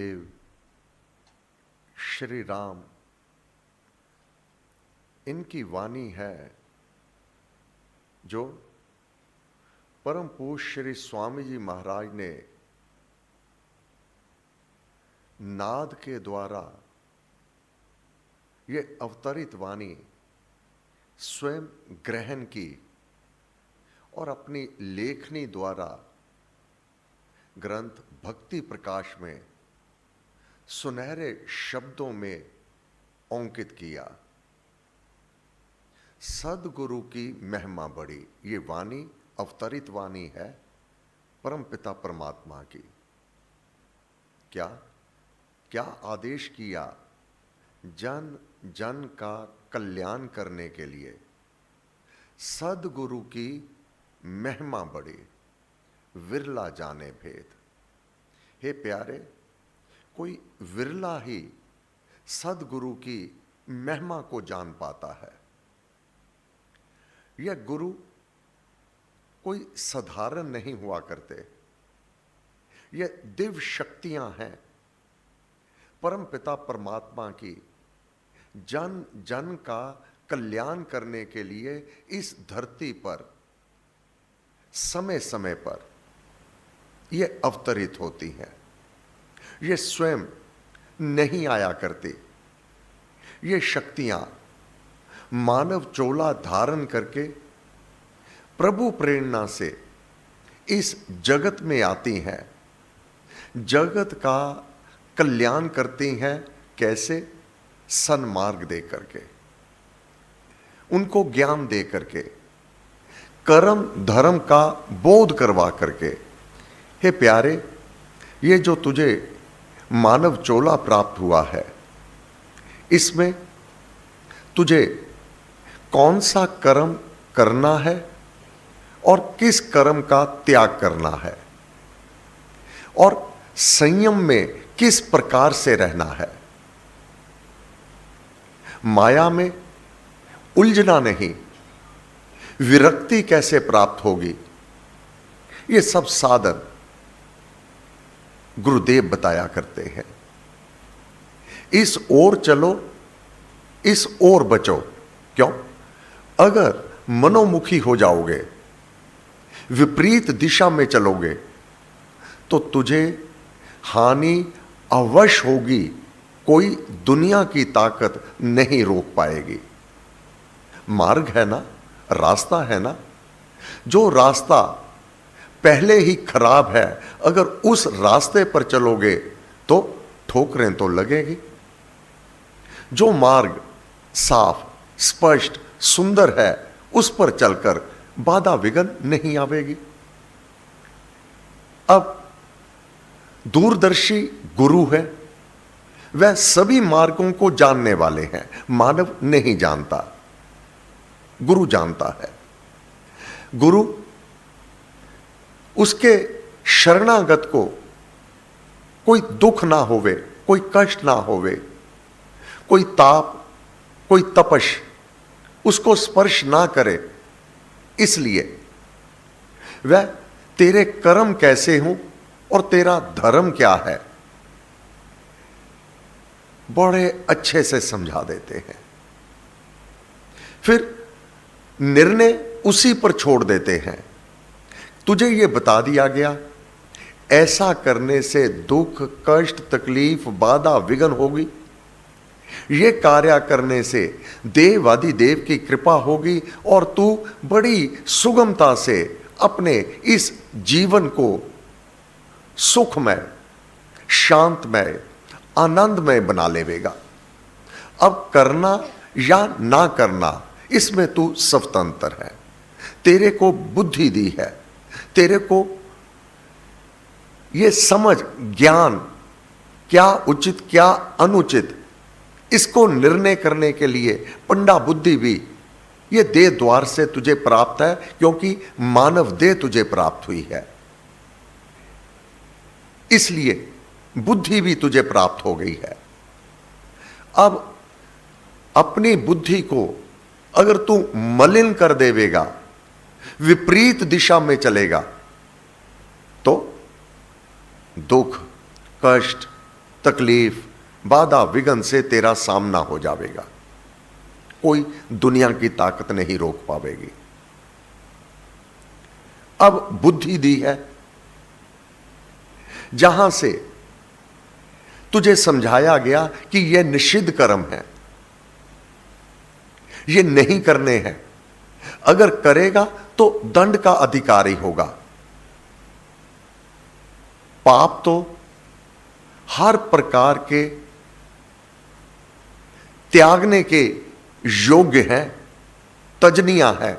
देव श्री राम, इनकी वाणी है जो परम पूज्य श्री स्वामी जी महाराज ने नाद के द्वारा ये अवतरित वाणी स्वयं ग्रहण की और अपनी लेखनी द्वारा ग्रंथ भक्ति प्रकाश में सुनहरे शब्दों में अंकित किया। सदगुरु की महिमा बड़ी, ये वाणी अवतरित वाणी है परम पिता परमात्मा की। क्या क्या आदेश किया? जन जन का कल्याण करने के लिए सदगुरु की महिमा बड़ी, विरला जाने भेद। हे प्यारे, कोई विरला ही सदगुरु की महिमा को जान पाता है। यह गुरु कोई साधारण नहीं हुआ करते, यह दिव्य शक्तियां हैं परम पिता परमात्मा की, जन जन का कल्याण करने के लिए इस धरती पर समय समय पर यह अवतरित होती हैं। ये स्वयं नहीं आया करती। ये शक्तियां मानव चोला धारण करके प्रभु प्रेरणा से इस जगत में आती हैं, जगत का कल्याण करती हैं। कैसे? सन्मार्ग दे करके, उनको ज्ञान दे करके, कर्म धर्म का बोध करवा करके। हे प्यारे, ये जो तुझे मानव चोला प्राप्त हुआ है, इसमें तुझे कौन सा कर्म करना है और किस कर्म का त्याग करना है और संयम में किस प्रकार से रहना है। माया में उलझना नहीं, विरक्ति कैसे प्राप्त होगी, ये सब साधन गुरुदेव बताया करते हैं। इस ओर चलो, इस ओर बचो। क्यों? अगर मनोमुखी हो जाओगे, विपरीत दिशा में चलोगे, तो तुझे हानि अवश्य होगी। कोई दुनिया की ताकत नहीं रोक पाएगी। मार्ग है ना, रास्ता है ना। जो रास्ता पहले ही खराब है, अगर उस रास्ते पर चलोगे तो ठोकरें तो लगेगी। जो मार्ग साफ स्पष्ट सुंदर है, उस पर चलकर बाधा विघ्न नहीं आवेगी। अब दूरदर्शी गुरु है, वह सभी मार्गों को जानने वाले हैं। मानव नहीं जानता, गुरु जानता है। गुरु उसके शरणागत को कोई दुख ना होवे, कोई कष्ट ना होवे, कोई ताप, कोई तपश उसको स्पर्श ना करे। इसलिए वह तेरे कर्म कैसे हों और तेरा धर्म क्या है, बड़े अच्छे से समझा देते हैं। फिर निर्णय उसी पर छोड़ देते हैं। तुझे यह बता दिया गया, ऐसा करने से दुख कष्ट तकलीफ बाधा विघ्न होगी, ये कार्य करने से देवाधिदेव की कृपा होगी और तू बड़ी सुगमता से अपने इस जीवन को सुखमय शांतमय आनंदमय बना लेवेगा। अब करना या ना करना, इसमें तू स्वतंत्र है। तेरे को बुद्धि दी है, तेरे को ये समझ ज्ञान क्या उचित क्या अनुचित, इसको निर्णय करने के लिए पंडा बुद्धि भी ये देह द्वार से तुझे प्राप्त है, क्योंकि मानव देह तुझे प्राप्त हुई है। इसलिए बुद्धि भी तुझे प्राप्त हो गई है। अब अपनी बुद्धि को अगर तू मलिन कर देवेगा, विपरीत दिशा में चलेगा, तो दुख कष्ट तकलीफ, बाधा विघ्न से तेरा सामना हो जाएगा। कोई दुनिया की ताकत नहीं रोक पावेगी। अब बुद्धि दी है, जहां से तुझे समझाया गया कि यह निषिद्ध कर्म है, ये नहीं करने हैं, अगर करेगा तो दंड का अधिकारी होगा। पाप तो हर प्रकार के त्यागने के योग्य है, तजनिया है,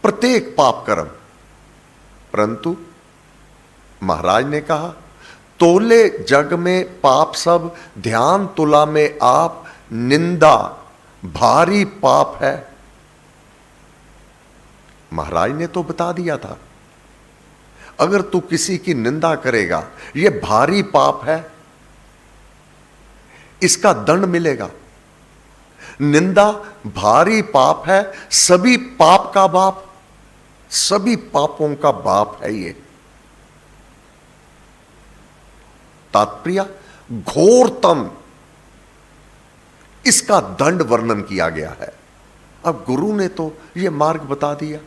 प्रत्येक पाप कर्म। परंतु महाराज ने कहा, तोले जग में पाप सब, ध्यान तुला में आप, निंदा भारी पाप है। महाराज ने तो बता दिया था, अगर तू किसी की निंदा करेगा यह भारी पाप है, इसका दंड मिलेगा। निंदा भारी पाप है, सभी पाप का बाप, सभी पापों का बाप है ये। तात्पर्य घोरतम, इसका दंड वर्णन किया गया है। अब गुरु ने तो यह मार्ग बता दिया।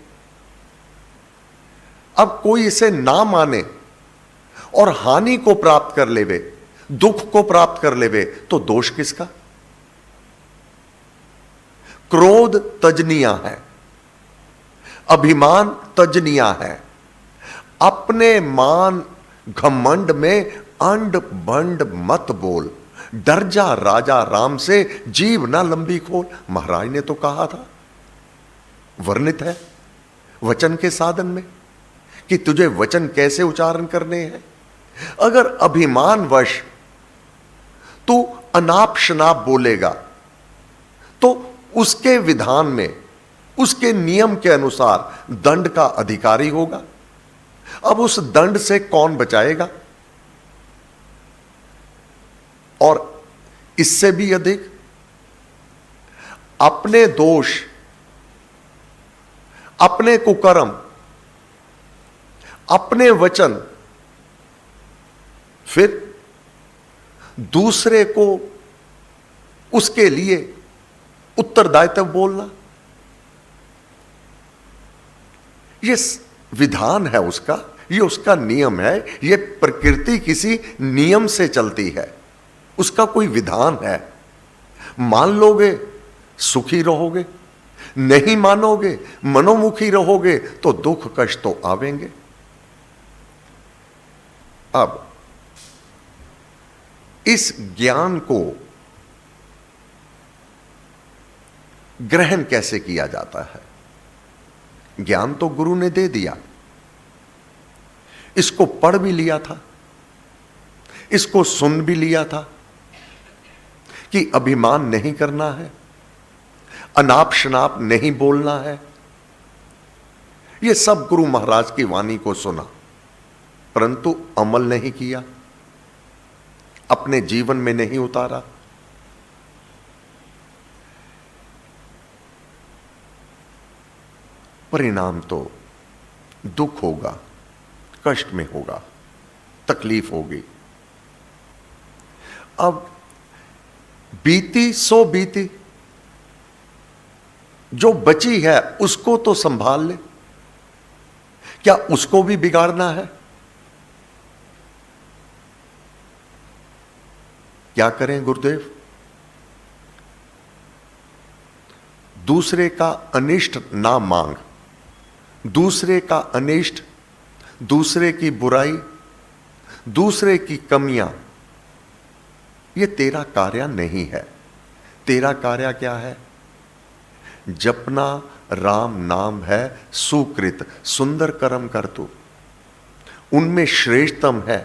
अब कोई इसे ना माने और हानि को प्राप्त कर लेवे, दुख को प्राप्त कर लेवे, तो दोष किसका? क्रोध तजनिया है, अभिमान तजनिया है, अपने मान घमंड में अंड बंड मत बोल, डर जा राजा राम से, जीव ना लंबी खोल। महाराज ने तो कहा था, वर्णित है वचन के साधन में कि तुझे वचन कैसे उच्चारण करने हैं। अगर अभिमानवश तू अनाप शनाप बोलेगा तो उसके विधान में, उसके नियम के अनुसार दंड का अधिकारी होगा। अब उस दंड से कौन बचाएगा? और इससे भी अधिक, अपने दोष, अपने कुकर्म, अपने वचन, फिर दूसरे को उसके लिए उत्तरदायित्व बोलना, यह विधान है उसका, यह उसका नियम है। यह प्रकृति किसी नियम से चलती है, उसका कोई विधान है। मान लोगे सुखी रहोगे, नहीं मानोगे मनोमुखी रहोगे तो दुख कष्ट तो आवेंगे। अब इस ज्ञान को ग्रहण कैसे किया जाता है? ज्ञान तो गुरु ने दे दिया, इसको पढ़ भी लिया था, इसको सुन भी लिया था कि अभिमान नहीं करना है, अनाप शनाप नहीं बोलना है। यह सब गुरु महाराज की वाणी को सुना, परंतु अमल नहीं किया, अपने जीवन में नहीं उतारा। परिणाम तो दुख होगा, कष्ट में होगा, तकलीफ होगी। अब बीती सो बीती, जो बची है उसको तो संभाल ले, क्या उसको भी बिगाड़ना है? क्या करें गुरुदेव? दूसरे का अनिष्ट ना मांग, दूसरे का अनिष्ट, दूसरे की बुराई, दूसरे की कमियां, यह तेरा कार्य नहीं है। तेरा कार्य क्या है? जपना राम नाम है सुकृत, सुंदर कर्म कर तू। उनमें श्रेष्ठतम है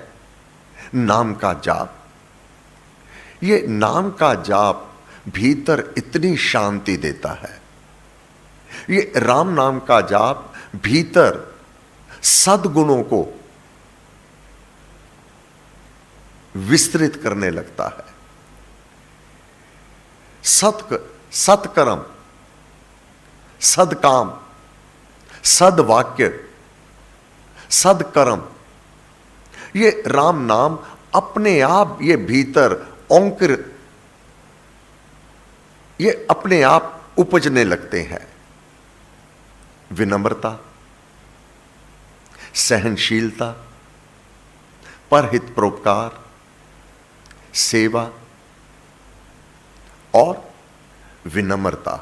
नाम का जाप। ये नाम का जाप भीतर इतनी शांति देता है। ये राम नाम का जाप भीतर सद्गुणों को विस्तृत करने लगता है। सत्कर्म, सदकाम, सदवाक्य, सदकर्म, ये राम नाम अपने आप ये भीतर ओंकार ये अपने आप उपजने लगते हैं। विनम्रता, सहनशीलता, परहित परोपकार, सेवा और विनम्रता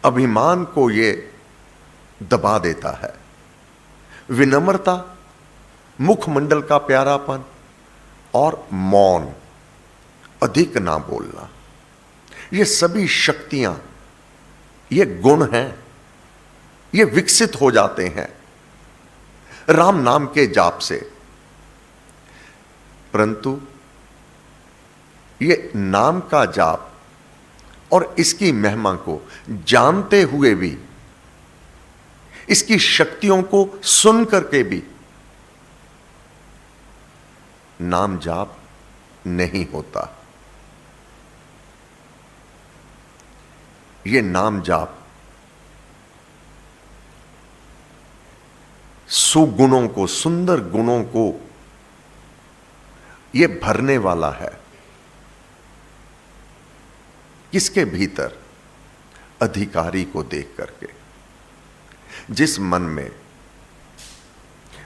अभिमान को ये दबा देता है। विनम्रता, मुखमंडल का प्यारापन और मौन, अधिक ना बोलना, ये सभी शक्तियां, ये गुण हैं, ये विकसित हो जाते हैं राम नाम के जाप से। परंतु ये नाम का जाप और इसकी महिमा को जानते हुए भी, इसकी शक्तियों को सुन करके भी नाम जाप नहीं होता। ये नाम जाप सुगुणों को, सुंदर गुणों को ये भरने वाला है। किसके भीतर? अधिकारी को देख करके। जिस मन में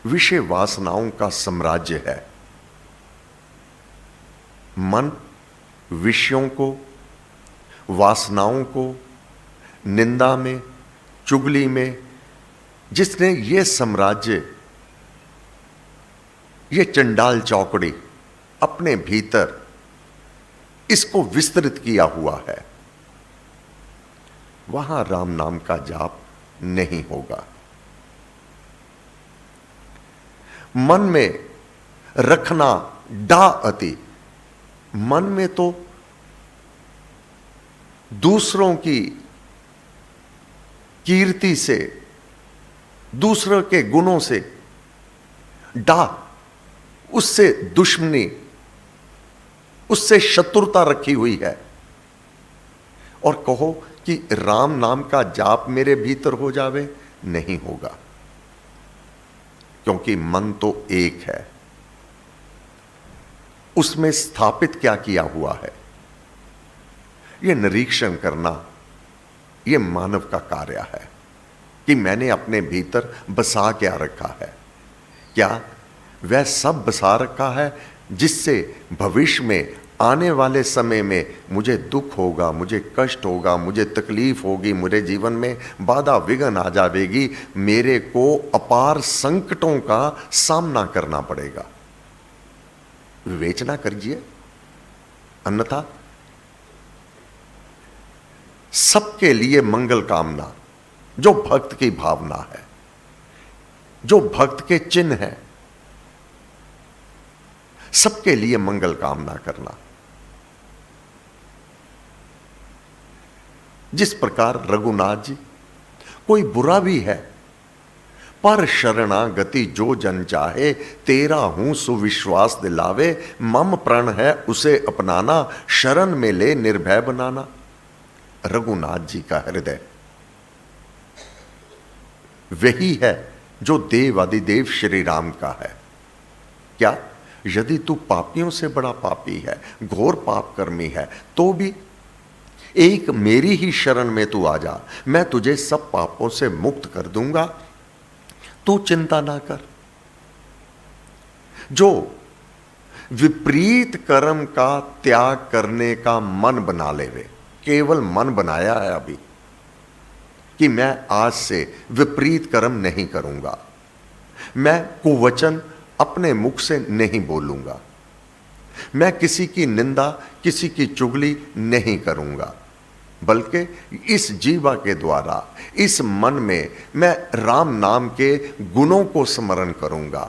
विषय वासनाओं का साम्राज्य है, मन विषयों को, वासनाओं को, निंदा में, चुगली में, जिसने ये साम्राज्य, ये चंडाल चौकड़ी अपने भीतर इसको विस्तृत किया हुआ है, वहां राम नाम का जाप नहीं होगा। मन में रखना डा अति, मन में तो दूसरों की कीर्ति से, दूसरों के गुणों से डा, उससे दुश्मनी, उससे शत्रुता रखी हुई है, और कहो कि राम नाम का जाप मेरे भीतर हो जावे, नहीं होगा। क्योंकि मन तो एक है, उसमें स्थापित क्या किया हुआ है, यह निरीक्षण करना, यह मानव का कार्य है कि मैंने अपने भीतर बसा क्या रखा है। क्या वह सब बसा रखा है जिससे भविष्य में, आने वाले समय में मुझे दुख होगा, मुझे कष्ट होगा, मुझे तकलीफ होगी, मेरे जीवन में बाधा विघ्न आ जाएगी, मेरे को अपार संकटों का सामना करना पड़ेगा। विवेचना करिए, अन्यथा सबके लिए मंगल कामना, जो भक्त की भावना है, जो भक्त के चिन्ह है, सबके लिए मंगल कामना करना। जिस प्रकार रघुनाथ जी, कोई बुरा भी है, पर शरणागति जो जन चाहे, तेरा हूं सुविश्वास दिलावे, मम प्रण है उसे अपनाना, शरण में ले निर्भय बनाना। रघुनाथ जी का हृदय वही है जो देव आदिदेव श्री राम का है। क्या? यदि तू पापियों से बड़ा पापी है, घोर पाप कर्मी है, तो भी एक मेरी ही शरण में तू आ जा, मैं तुझे सब पापों से मुक्त कर दूंगा, तू चिंता ना कर। जो विपरीत कर्म का त्याग करने का मन बना लेवे, केवल मन बनाया है अभी कि मैं आज से विपरीत कर्म नहीं करूंगा, मैं कुवचन अपने मुख से नहीं बोलूंगा, मैं किसी की निंदा, किसी की चुगली नहीं करूंगा, बल्कि इस जीवा के द्वारा, इस मन में मैं राम नाम के गुणों को स्मरण करूंगा।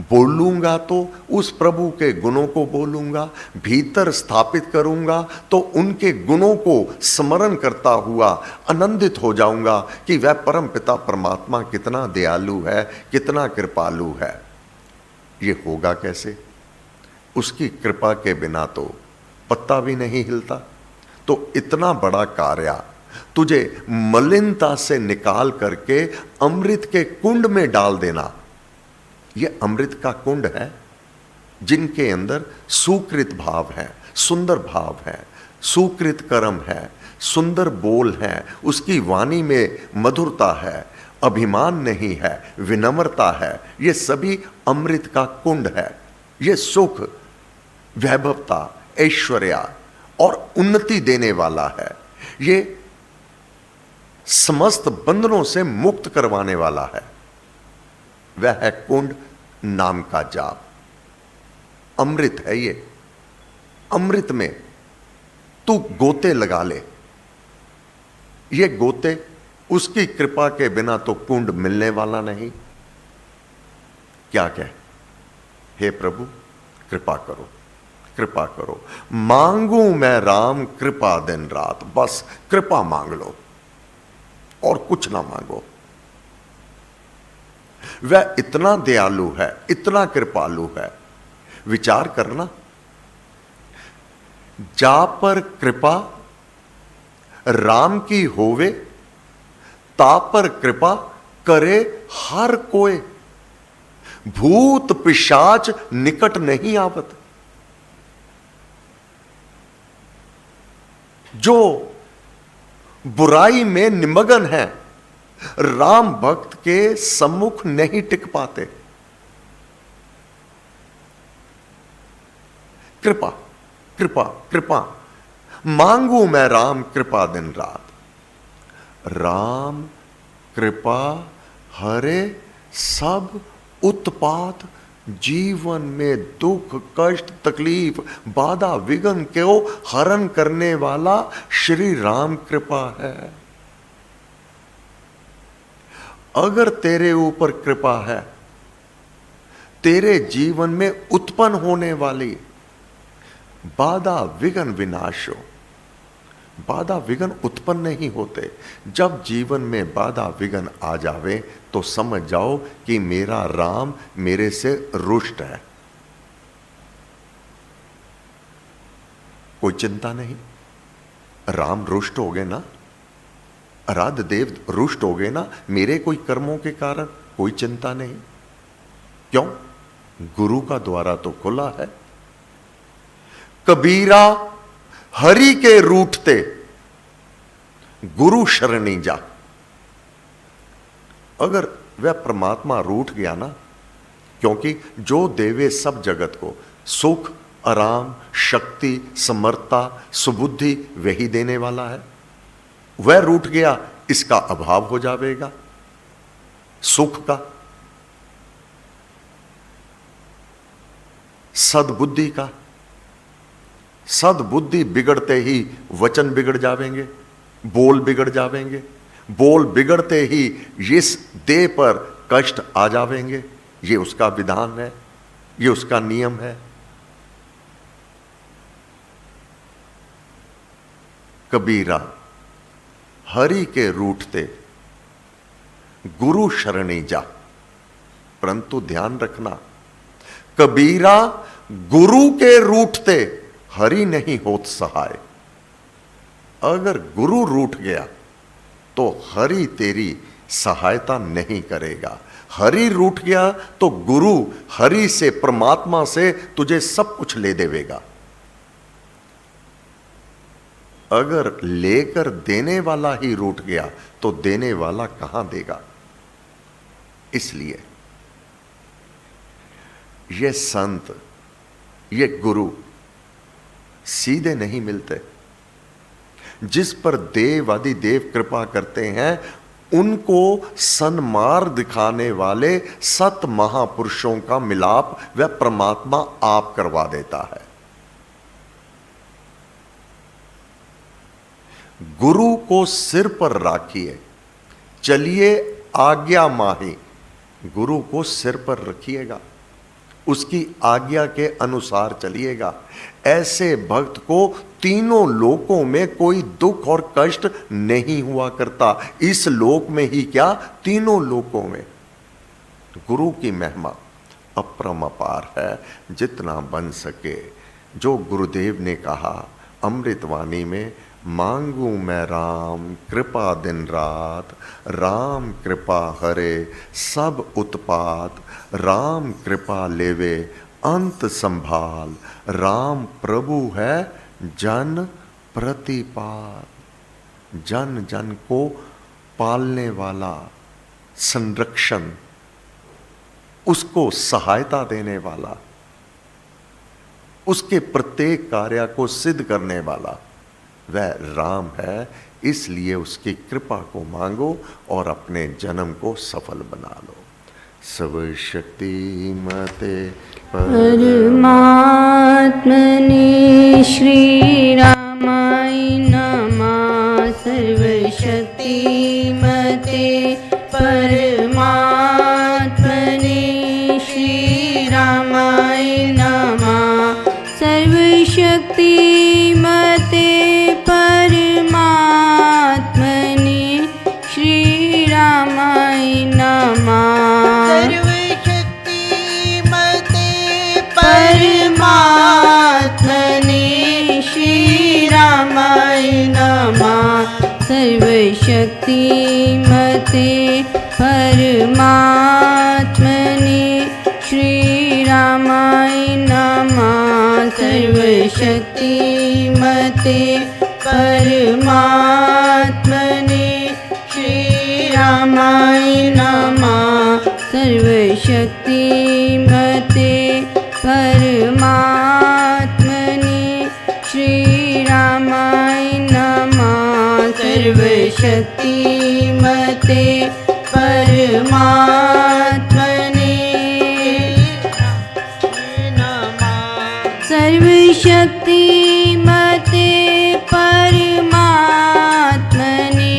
बोलूंगा तो उस प्रभु के गुणों को बोलूंगा, भीतर स्थापित करूंगा तो उनके गुणों को स्मरण करता हुआ आनंदित हो जाऊंगा कि वह परम पिता परमात्मा कितना दयालु है, कितना कृपालु है। ये होगा कैसे? उसकी कृपा के बिना तो पत्ता भी नहीं हिलता। तो इतना बड़ा कार्य तुझे मलिनता से निकाल करके अमृत के कुंड में डाल देना, यह अमृत का कुंड है, जिनके अंदर सुकृत भाव है, सुंदर भाव है, सुकृत कर्म है, सुंदर बोल है, उसकी वाणी में मधुरता है, अभिमान नहीं है, विनम्रता है, ये सभी अमृत का कुंड है। ये सुख, वैभवता, ऐश्वर्य और उन्नति देने वाला है। ये समस्त बंधनों से मुक्त करवाने वाला है। वह है कुंड नाम का जाप। अमृत है ये। अमृत में तू गोते लगा ले। ये गोते उसकी कृपा के बिना तो कुंड मिलने वाला नहीं। क्या कहे, हे प्रभु कृपा करो, कृपा करो, मांगू मैं राम कृपा दिन रात। बस कृपा मांग लो और कुछ ना मांगो। वह इतना दयालु है, इतना कृपालु है। विचार करना, जा पर कृपा राम की होवे, ता पर कृपा करे हर कोय। भूत पिशाच निकट नहीं आवत। जो बुराई में निमग्न है, राम भक्त के सम्मुख नहीं टिक पाते। कृपा कृपा कृपा, मांगू मैं राम कृपा दिन रात। राम कृपा हरे सब उत्पात। जीवन में दुख, कष्ट, तकलीफ, बाधा, विघ्न को हरण करने वाला श्री राम कृपा है। अगर तेरे ऊपर कृपा है, तेरे जीवन में उत्पन्न होने वाली बाधा, विघ्न विनाश हो। बाधा विघ्न उत्पन्न नहीं होते। जब जीवन में बाधा विघ्न आ जावे तो समझ जाओ कि मेरा राम मेरे से रुष्ट है। कोई चिंता नहीं। राम रुष्ट हो गए ना, आराध्य देव रुष्ट हो गए ना मेरे कोई कर्मों के कारण, कोई चिंता नहीं। क्यों? गुरु का द्वारा तो खुला है। कबीरा हरि के रूठते गुरु शरणी जा। अगर वह परमात्मा रूठ गया ना, क्योंकि जो देवे सब जगत को सुख, आराम, शक्ति, समर्थता, सुबुद्धि वही देने वाला है, वह रूठ गया, इसका अभाव हो जाएगा सुख का, सद्बुद्धि का। सद्बुद्धि बिगड़ते ही वचन बिगड़ जावेंगे, बोल बिगड़ जावेंगे, बोल बिगड़ते ही इस देह पर कष्ट आ जावेंगे। ये उसका विधान है, ये उसका नियम है। कबीरा हरि के रूठते गुरु शरणी जा। परंतु ध्यान रखना, कबीरा गुरु के रूठते हरि नहीं होत सहाय। अगर गुरु रूठ गया तो हरि तेरी सहायता नहीं करेगा। हरि रूठ गया तो गुरु हरि से, परमात्मा से तुझे सब कुछ ले देवेगा। अगर लेकर देने वाला ही रूठ गया तो देने वाला कहां देगा? इसलिए ये संत, ये गुरु सीधे नहीं मिलते। जिस पर देव आदि देव कृपा करते हैं उनको सन्मार्ग दिखाने वाले सत महापुरुषों का मिलाप वह परमात्मा आप करवा देता है। गुरु को सिर पर राखिए, चलिए आज्ञा माही। गुरु को सिर पर रखिएगा, उसकी आज्ञा के अनुसार चलिएगा। ऐसे भक्त को तीनों लोकों में कोई दुख और कष्ट नहीं हुआ करता। इस लोक में ही क्या, तीनों लोकों में। गुरु की महिमा अपरंपार है। जितना बन सके, जो गुरुदेव ने कहा अमृतवाणी में, मांगू मैं राम कृपा दिन रात। राम कृपा हरे सब उत्पात। राम कृपा लेवे अंत संभाल, राम प्रभु है जन प्रतिपाल। जन जन को पालने वाला, संरक्षण, उसको सहायता देने वाला, उसके प्रत्येक कार्य को सिद्ध करने वाला वह राम है। इसलिए उसकी कृपा को मांगो और अपने जन्म को सफल बना लो। सर्वशक्तिमते परमात्मने श्री रामाय नमः। सर्वशक्तिमते परमात्मने श्री रामाय नमः। सर्वशक्तिमते परमात्मने श्री रामाय नमः। परमात्मने श्री रामाय नमः। सर्वशक्तिमते परमात्मने श्री रामाय नमः। सर्वशक्तिमते परमात्मने श्री रामाय नमः। सर्वशक्तिमते परमात्मने श्री रामाय नमः। सर्वशक्तिमते परमात्मने सर्वशक्तिमते परमात्मने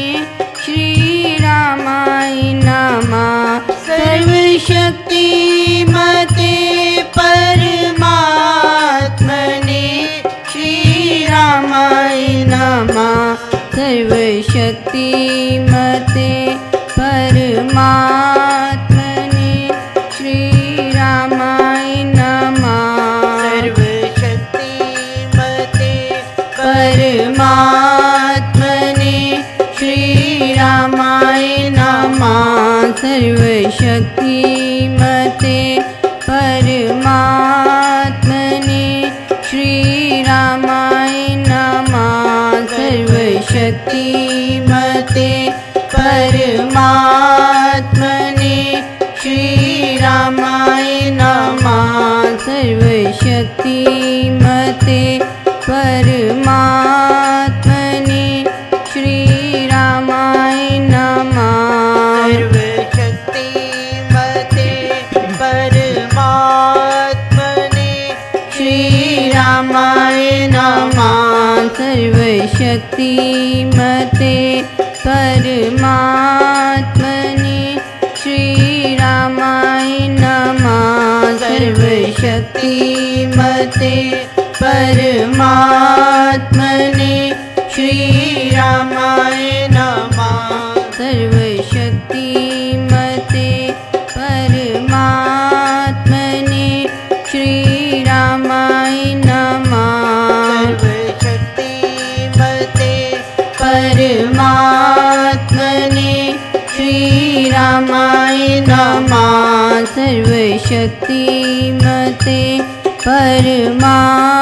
श्री रामाय नमः। सर्वशक्तिमते परमात्मने श्री रामाय नमः। सर्वशक्तिमते परमात्मने श्री रामाय नमः। सर्वशक्तिमते परमात्मने श्री रामाय नमः। सर्वशक्तिमते परमात्मने श्री रामाय नमः। सर्वशक्तिमते परमात्मने श्री रामाय नमः। सर्वशक्तिमते परमात्मने श्री रामाय नमः। सर्वशक्तिमते परमात्मने श्री रामाय नमः। सर्वशक्तिमते परमात्मने श्री रामाय नमः। सर्वशक्तिमते परमात्मने श्री रामाय नमः। सर्वशक्तिमते परमात्मने श्री रामाय नमः। सर्वशक्तिमते परमात्मने श्री रामाय नमः। सर्वशक्तिमते परमात्मने